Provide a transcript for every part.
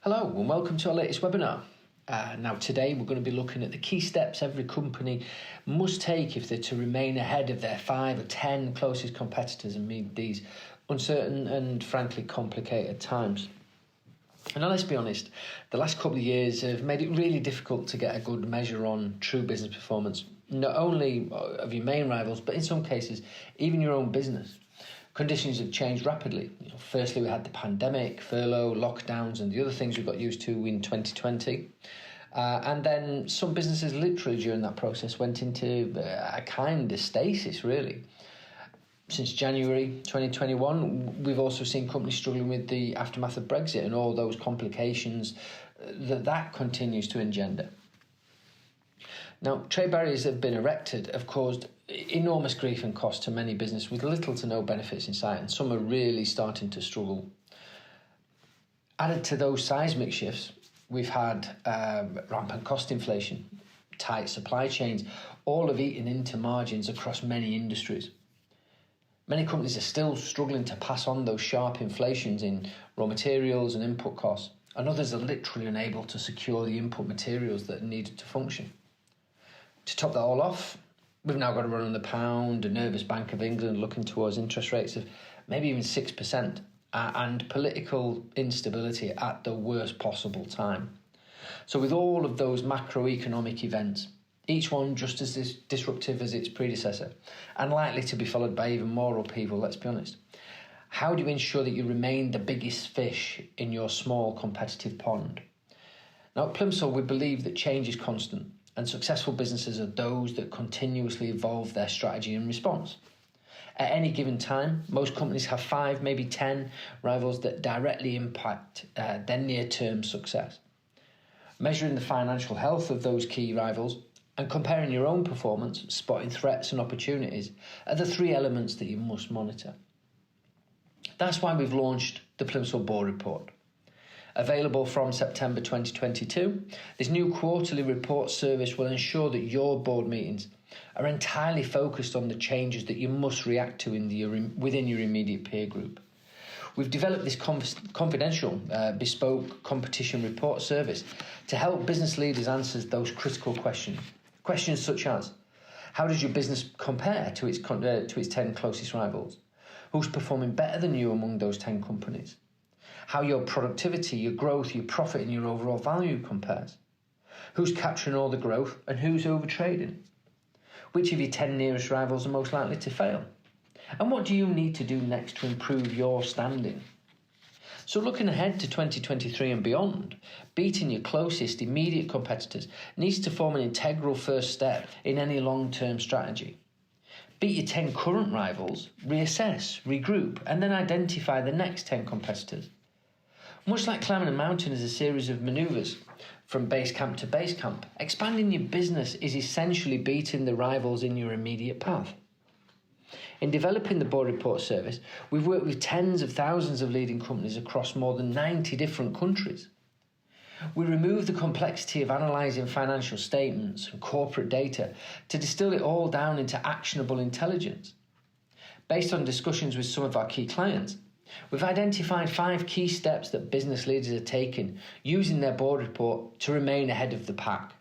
Hello and welcome to our latest webinar. Now today we're going to be looking at the key steps every company must take if they're to remain ahead of their 5 or 10 closest competitors and meet these uncertain and frankly complicated times. And now let's be honest, the last couple of years have made it really difficult to get a good measure on true business performance, not only of your main rivals, but in some cases even your own business. Conditions have changed rapidly. Firstly, we had the pandemic, furlough, lockdowns, and the other things we got used to in 2020. And then some businesses literally during that process went into a kind of stasis, really. Since January 2021, we've also seen companies struggling with the aftermath of Brexit and all those complications that continues to engender. Now, trade barriers that have been erected have caused enormous grief and cost to many businesses with little to no benefits in sight, and some are really starting to struggle. Added to those seismic shifts, we've had rampant cost inflation, tight supply chains, all have eaten into margins across many industries. Many companies are still struggling to pass on those sharp inflations in raw materials and input costs, and others are literally unable to secure the input materials that are needed to function. To top that all off, we've now got to run on the pound, a nervous Bank of England looking towards interest rates of maybe even 6%, and political instability at the worst possible time. So with all of those macroeconomic events, each one just as disruptive as its predecessor, and likely to be followed by even more upheaval, let's be honest, how do you ensure that you remain the biggest fish in your small competitive pond? Now at Plimsoll, we believe that change is constant, and successful businesses are those that continuously evolve their strategy and response. At any given time, most companies have 5, maybe 10 rivals that directly impact their near-term success. Measuring the financial health of those key rivals and comparing your own performance, spotting threats and opportunities are the 3 elements that you must monitor. That's why we've launched the Plimsoll Board Report. Available from September 2022, this new quarterly report service will ensure that your board meetings are entirely focused on the changes that you must react to within your immediate peer group. We've developed this confidential, bespoke competition report service to help business leaders answer those critical questions. Questions such as, how does your business compare to its 10 closest rivals? Who's performing better than you among those 10 companies? How your productivity, your growth, your profit and your overall value compares? Who's capturing all the growth and who's overtrading? Which of your 10 nearest rivals are most likely to fail? And what do you need to do next to improve your standing? So looking ahead to 2023 and beyond, beating your closest immediate competitors needs to form an integral first step in any long-term strategy. Beat your 10 current rivals, reassess, regroup, and then identify the next 10 competitors. Much like climbing a mountain is a series of manoeuvres from base camp to base camp, expanding your business is essentially beating the rivals in your immediate path. In developing the Board Report service, we've worked with tens of thousands of leading companies across more than 90 different countries. We remove the complexity of analysing financial statements and corporate data to distill it all down into actionable intelligence. Based on discussions with some of our key clients, we've identified 5 key steps that business leaders are taking using their board report to remain ahead of the pack.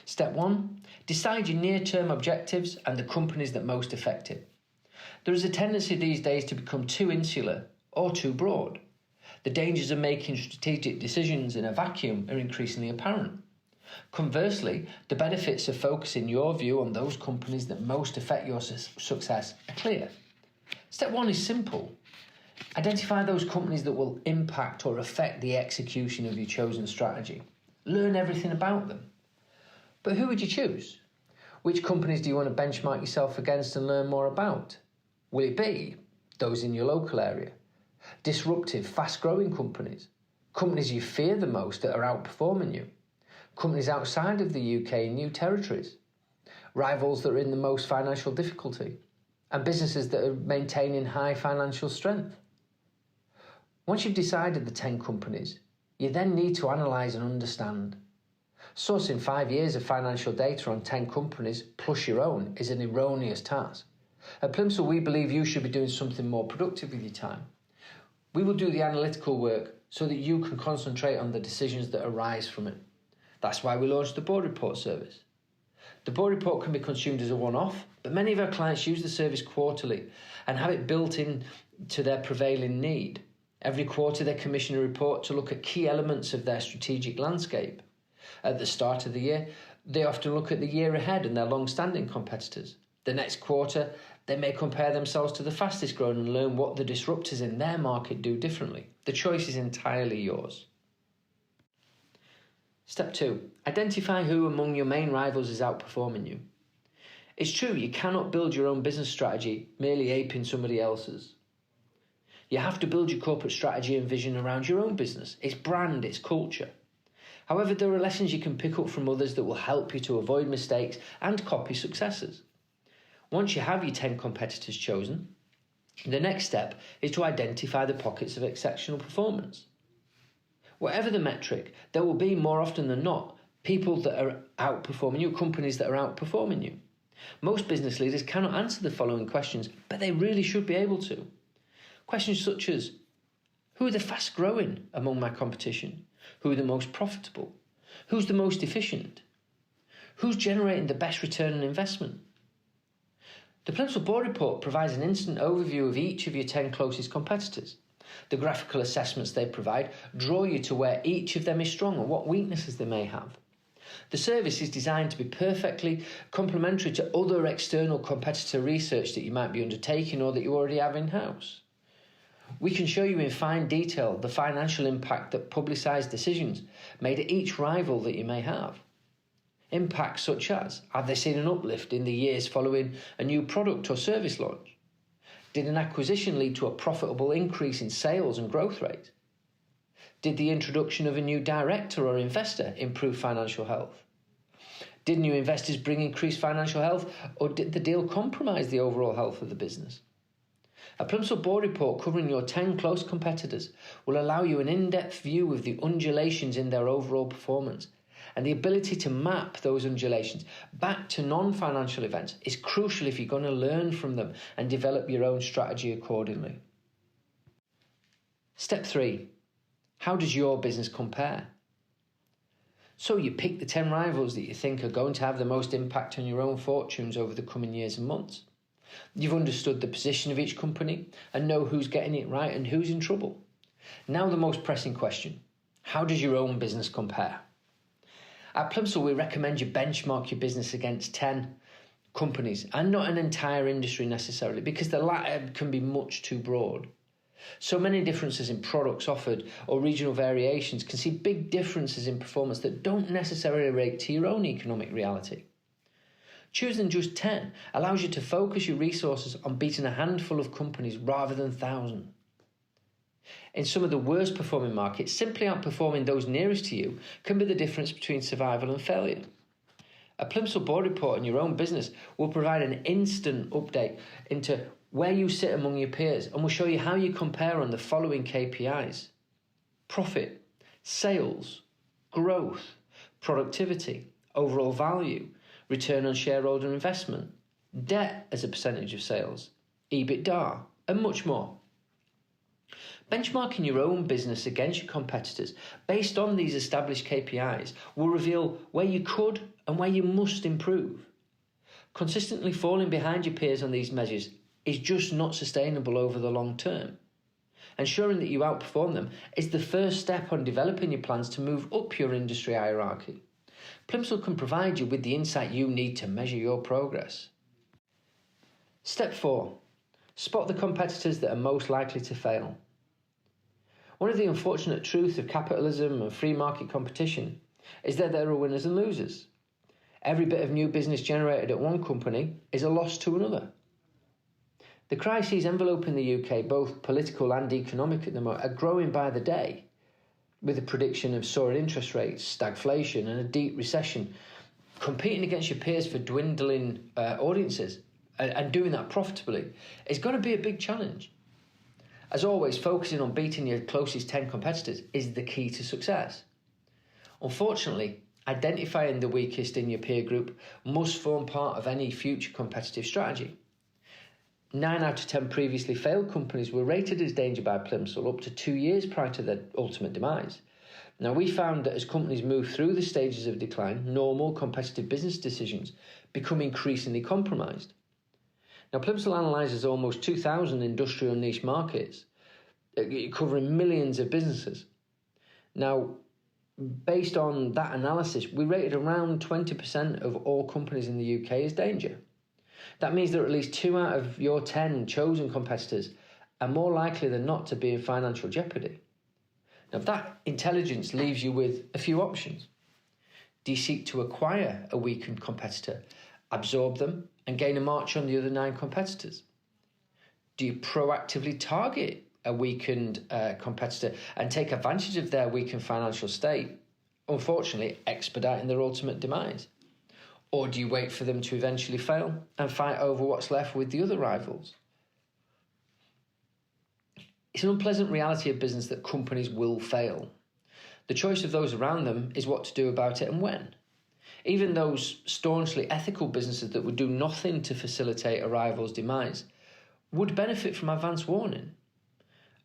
Step 1, decide your near-term objectives and the companies that most affect it. There is a tendency these days to become too insular or too broad. The dangers of making strategic decisions in a vacuum are increasingly apparent. Conversely, the benefits of focusing your view on those companies that most affect your success are clear. Step 1 is simple. Identify those companies that will impact or affect the execution of your chosen strategy. Learn everything about them. But who would you choose? Which companies do you want to benchmark yourself against and learn more about? Will it be those in your local area? Disruptive, fast-growing companies? Companies you fear the most that are outperforming you? Companies outside of the UK in new territories? Rivals that are in the most financial difficulty? And businesses that are maintaining high financial strength? Once you've decided the 10 companies, you then need to analyse and understand. Sourcing 5 years of financial data on 10 companies plus your own is an erroneous task. At Plimsoll, we believe you should be doing something more productive with your time. We will do the analytical work so that you can concentrate on the decisions that arise from it. That's why we launched the Board Report service. The Board Report can be consumed as a one-off, but many of our clients use the service quarterly and have it built in to their prevailing need. Every quarter they commission a report to look at key elements of their strategic landscape. At the start of the year, they often look at the year ahead and their long-standing competitors. The next quarter, they may compare themselves to the fastest growing and learn what the disruptors in their market do differently. The choice is entirely yours. Step 2. Identify who among your main rivals is outperforming you. It's true, you cannot build your own business strategy merely aping somebody else's. You have to build your corporate strategy and vision around your own business, its brand, its culture. However, there are lessons you can pick up from others that will help you to avoid mistakes and copy successes. Once you have your 10 competitors chosen, the next step is to identify the pockets of exceptional performance. Whatever the metric, there will be, more often than not, people that are outperforming you, companies that are outperforming you. Most business leaders cannot answer the following questions, but they really should be able to. Questions such as, who are the fast growing among my competition? Who are the most profitable? Who's the most efficient? Who's generating the best return on investment? The Plimsoll Board Report provides an instant overview of each of your 10 closest competitors. The graphical assessments they provide draw you to where each of them is strong and what weaknesses they may have. The service is designed to be perfectly complementary to other external competitor research that you might be undertaking or that you already have in-house. We can show you in fine detail the financial impact that publicised decisions made at each rival that you may have. Impacts such as, have they seen an uplift in the years following a new product or service launch? Did an acquisition lead to a profitable increase in sales and growth rate? Did the introduction of a new director or investor improve financial health? Did new investors bring increased financial health, or did the deal compromise the overall health of the business? A Plimsoll Board Report covering your 10 close competitors will allow you an in-depth view of the undulations in their overall performance, and the ability to map those undulations back to non-financial events is crucial if you're going to learn from them and develop your own strategy accordingly. Step 3. How does your business compare? So you pick the 10 rivals that you think are going to have the most impact on your own fortunes over the coming years and months. You've understood the position of each company and know who's getting it right and who's in trouble. Now the most pressing question. How does your own business compare? At Plimsoll, we recommend you benchmark your business against 10 companies and not an entire industry necessarily, because the latter can be much too broad. So many differences in products offered or regional variations can see big differences in performance that don't necessarily relate to your own economic reality. Choosing just 10 allows you to focus your resources on beating a handful of companies rather than thousands. In some of the worst performing markets, simply outperforming those nearest to you can be the difference between survival and failure. A Plimsoll Board Report on your own business will provide an instant update into where you sit among your peers and will show you how you compare on the following KPIs: profit, sales, growth, productivity, overall value, return on shareholder investment, debt as a percentage of sales, EBITDA, and much more. Benchmarking your own business against your competitors based on these established KPIs will reveal where you could and where you must improve. Consistently falling behind your peers on these measures is just not sustainable over the long term. Ensuring that you outperform them is the first step on developing your plans to move up your industry hierarchy. Plimsoll can provide you with the insight you need to measure your progress. Step 4. Spot the competitors that are most likely to fail. One of the unfortunate truths of capitalism and free market competition is that there are winners and losers. Every bit of new business generated at one company is a loss to another. The crises enveloping the UK, both political and economic at the moment, are growing by the day, with the prediction of soaring interest rates, stagflation and a deep recession. Competing against your peers for dwindling audiences and doing that profitably is going to be a big challenge. As always, focusing on beating your closest 10 competitors is the key to success. Unfortunately, identifying the weakest in your peer group must form part of any future competitive strategy. 9 out of 10 previously failed companies were rated as danger by Plimsoll up to 2 years prior to their ultimate demise. Now, we found that as companies move through the stages of decline, normal competitive business decisions become increasingly compromised. Now, Plimsoll analyses almost 2,000 industrial niche markets, covering millions of businesses. Now, based on that analysis, we rated around 20% of all companies in the UK as danger. That means that at least 2 out of your 10 chosen competitors are more likely than not to be in financial jeopardy. Now, that intelligence leaves you with a few options. Do you seek to acquire a weakened competitor, absorb them, and gain a march on the other 9 competitors? Do you proactively target a weakened competitor and take advantage of their weakened financial state, unfortunately expediting their ultimate demise? Or do you wait for them to eventually fail and fight over what's left with the other rivals? It's an unpleasant reality of business that companies will fail. The choice of those around them is what to do about it and when. Even those staunchly ethical businesses that would do nothing to facilitate a rival's demise would benefit from advance warning.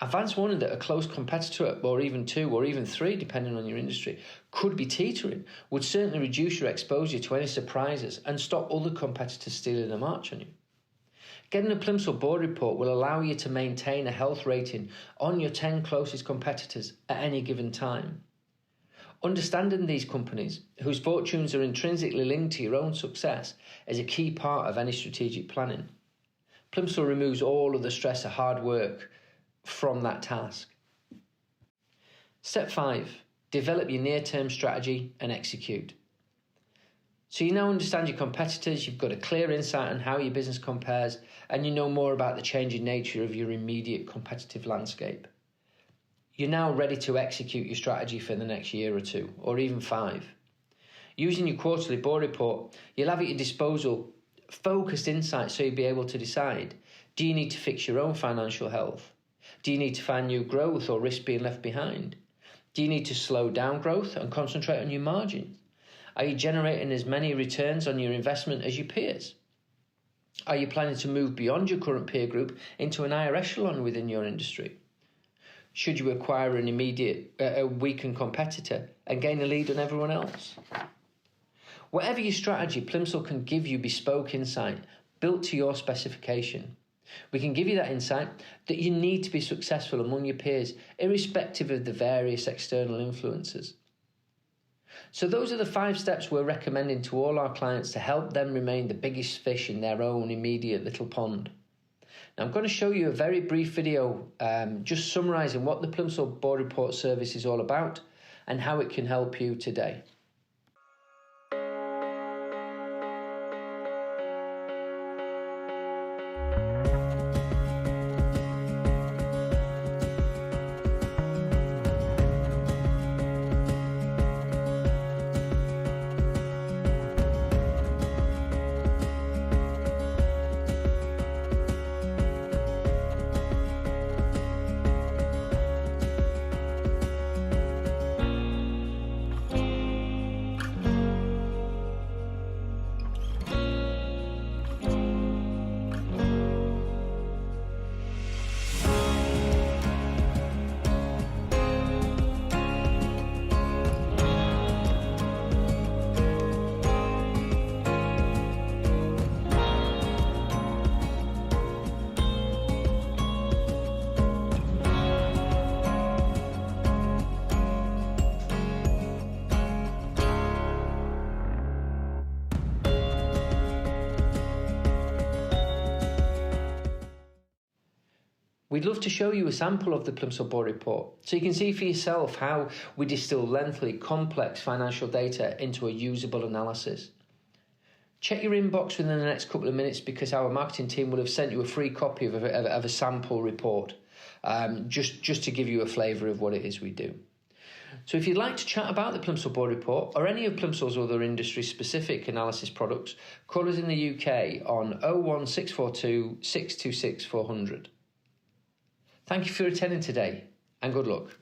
Advance warning that a close competitor, or even 2 or even 3, depending on your industry, could be teetering would certainly reduce your exposure to any surprises and stop other competitors stealing a march on you. Getting a Plimsoll board report will allow you to maintain a health rating on your 10 closest competitors at any given time. Understanding these companies, whose fortunes are intrinsically linked to your own success, is a key part of any strategic planning. Plimsoll removes all of the stress of hard work from that task. Step 5, develop your near-term strategy and execute. So you now understand your competitors, you've got a clear insight on how your business compares, and you know more about the changing nature of your immediate competitive landscape. You're now ready to execute your strategy for the next year or 2, or even 5. Using your quarterly board report, you'll have at your disposal focused insights so you'll be able to decide, do you need to fix your own financial health? Do you need to find new growth or risk being left behind? Do you need to slow down growth and concentrate on your margins? Are you generating as many returns on your investment as your peers? Are you planning to move beyond your current peer group into an higher echelon within your industry? Should you acquire an immediate weakened competitor and gain a lead on everyone else? Whatever your strategy, Plimsoll can give you bespoke insight built to your specification. We can give you that insight that you need to be successful among your peers, irrespective of the various external influences. So those are the 5 steps we're recommending to all our clients to help them remain the biggest fish in their own immediate little pond. Now, I'm going to show you a very brief video just summarising what the Plimsoll Board Report service is all about and how it can help you today. We'd love to show you a sample of the Plimsoll Board Report so you can see for yourself how we distill lengthy, complex financial data into a usable analysis. Check your inbox within the next couple of minutes because our marketing team will have sent you a free copy of a sample report just to give you a flavour of what it is we do. So if you'd like to chat about the Plimsoll Board Report or any of Plimsoll's other industry-specific analysis products, call us in the UK on 01642 626 400. Thank you for attending today and good luck.